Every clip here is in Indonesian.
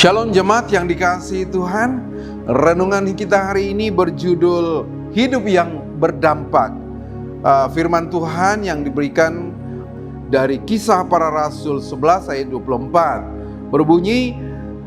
Shalom jemaat yang dikasihi Tuhan. Renungan kita hari ini berjudul Hidup yang Berdampak. Firman Tuhan yang diberikan dari Kisah Para Rasul 11 ayat 24 berbunyi,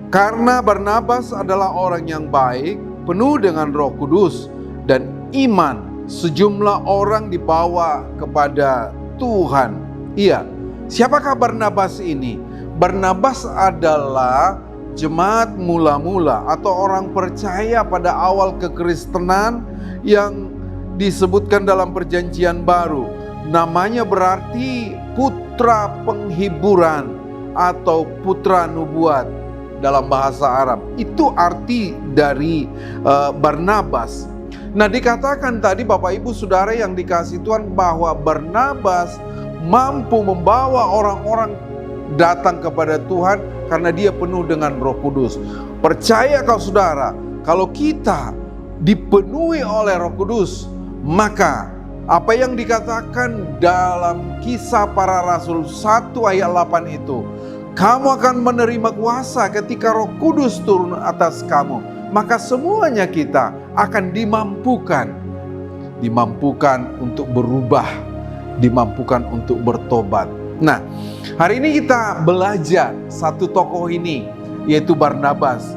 karena Barnabas adalah orang yang baik, penuh dengan Roh Kudus dan iman, sejumlah orang dibawa kepada Tuhan. Iya, siapakah Barnabas ini? Barnabas adalah jemaat mula-mula atau orang percaya pada awal kekristenan yang disebutkan dalam Perjanjian Baru. Namanya berarti putra penghiburan atau putra nubuat dalam bahasa Arab. Itu arti dari Barnabas. Nah, dikatakan tadi Bapak Ibu Saudara yang dikasihi Tuhan bahwa Barnabas mampu membawa orang-orang datang kepada Tuhan karena dia penuh dengan Roh Kudus. Percaya kau saudara, kalau kita dipenuhi oleh Roh Kudus, maka apa yang dikatakan dalam Kisah Para Rasul 1 ayat 8 itu, kamu akan menerima kuasa ketika Roh Kudus turun atas kamu. Maka semuanya kita akan dimampukan untuk berubah, dimampukan untuk bertobat. Nah, hari ini kita belajar satu tokoh ini, yaitu Barnabas.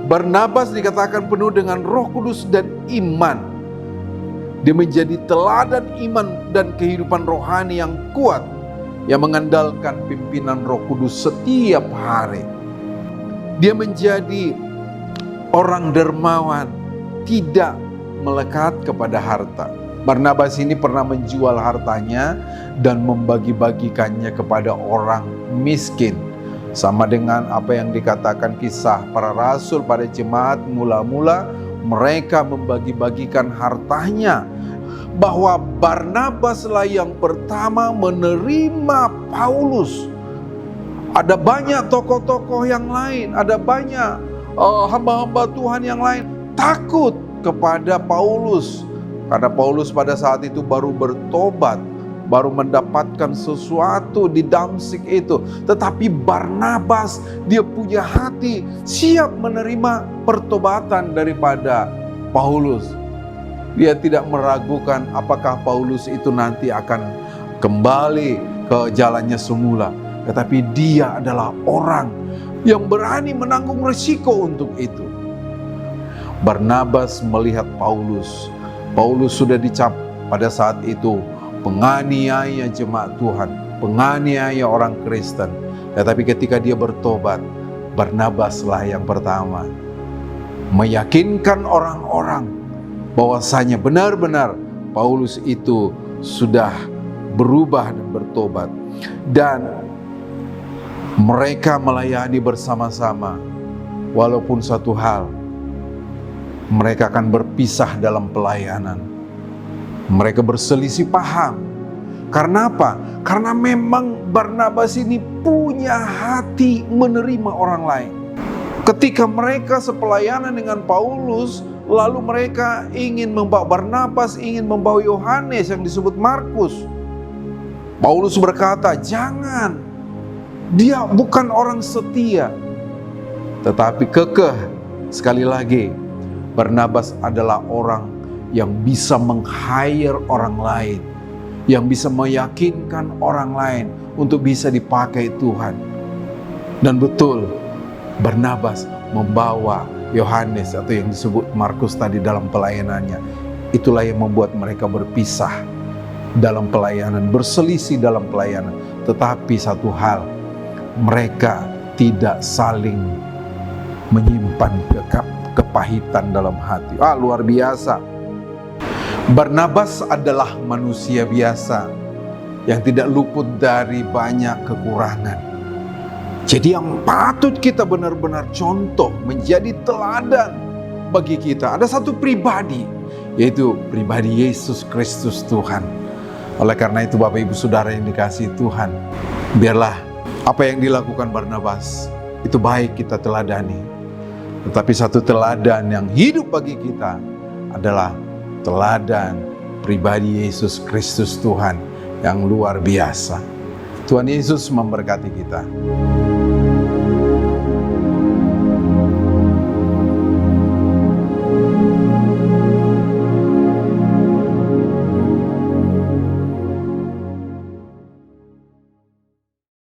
Barnabas dikatakan penuh dengan Roh Kudus dan iman. Dia menjadi teladan iman dan kehidupan rohani yang kuat, yang mengandalkan pimpinan Roh Kudus setiap hari. Dia menjadi orang dermawan, tidak melekat kepada harta. Barnabas ini pernah menjual hartanya dan membagi-bagikannya kepada orang miskin. Sama dengan apa yang dikatakan Kisah Para Rasul pada jemaat mula-mula, mereka membagi-bagikan hartanya. Bahwa Barnabaslah yang pertama menerima Paulus. Ada banyak tokoh-tokoh yang lain, ada banyak hamba-hamba Tuhan yang lain takut kepada Paulus. Karena Paulus pada saat itu baru bertobat, baru mendapatkan sesuatu di Damsyik itu. Tetapi Barnabas, dia punya hati siap menerima pertobatan daripada Paulus. Dia tidak meragukan apakah Paulus itu nanti akan kembali ke jalannya semula. Tetapi dia adalah orang yang berani menanggung risiko untuk itu. Barnabas melihat Paulus sudah dicap pada saat itu penganiaya jemaat Tuhan, penganiaya orang Kristen. Tetapi ketika dia bertobat, Barnabaslah yang pertama meyakinkan orang-orang bahwasanya benar-benar Paulus itu sudah berubah dan bertobat. Dan mereka melayani bersama-sama. Walaupun satu hal, mereka akan berpisah dalam pelayanan. Mereka berselisih paham. Karena apa? Karena memang Barnabas ini punya hati menerima orang lain. Ketika mereka sepelayanan dengan Paulus, lalu mereka ingin membawa Barnabas, ingin membawa Yohanes yang disebut Markus. Paulus berkata, jangan. Dia bukan orang setia. Tetapi kekeh, sekali lagi, Barnabas adalah orang yang bisa meng-hire orang lain, yang bisa meyakinkan orang lain untuk bisa dipakai Tuhan. Dan betul, Barnabas membawa Yohanes atau yang disebut Markus tadi dalam pelayanannya. Itulah yang membuat mereka berpisah dalam pelayanan, berselisih dalam pelayanan. Tetapi satu hal, mereka tidak saling menyimpan kepahitan dalam hati. Luar biasa. Barnabas adalah manusia biasa yang tidak luput dari banyak kekurangan. Jadi yang patut kita benar-benar contoh, menjadi teladan bagi kita. Ada satu pribadi, yaitu pribadi Yesus Kristus Tuhan. Oleh karena itu Bapak Ibu Saudara yang dikasihi Tuhan, biarlah apa yang dilakukan Barnabas itu baik kita teladani. Tetapi satu teladan yang hidup bagi kita adalah teladan pribadi Yesus Kristus Tuhan yang luar biasa. Tuhan Yesus memberkati kita.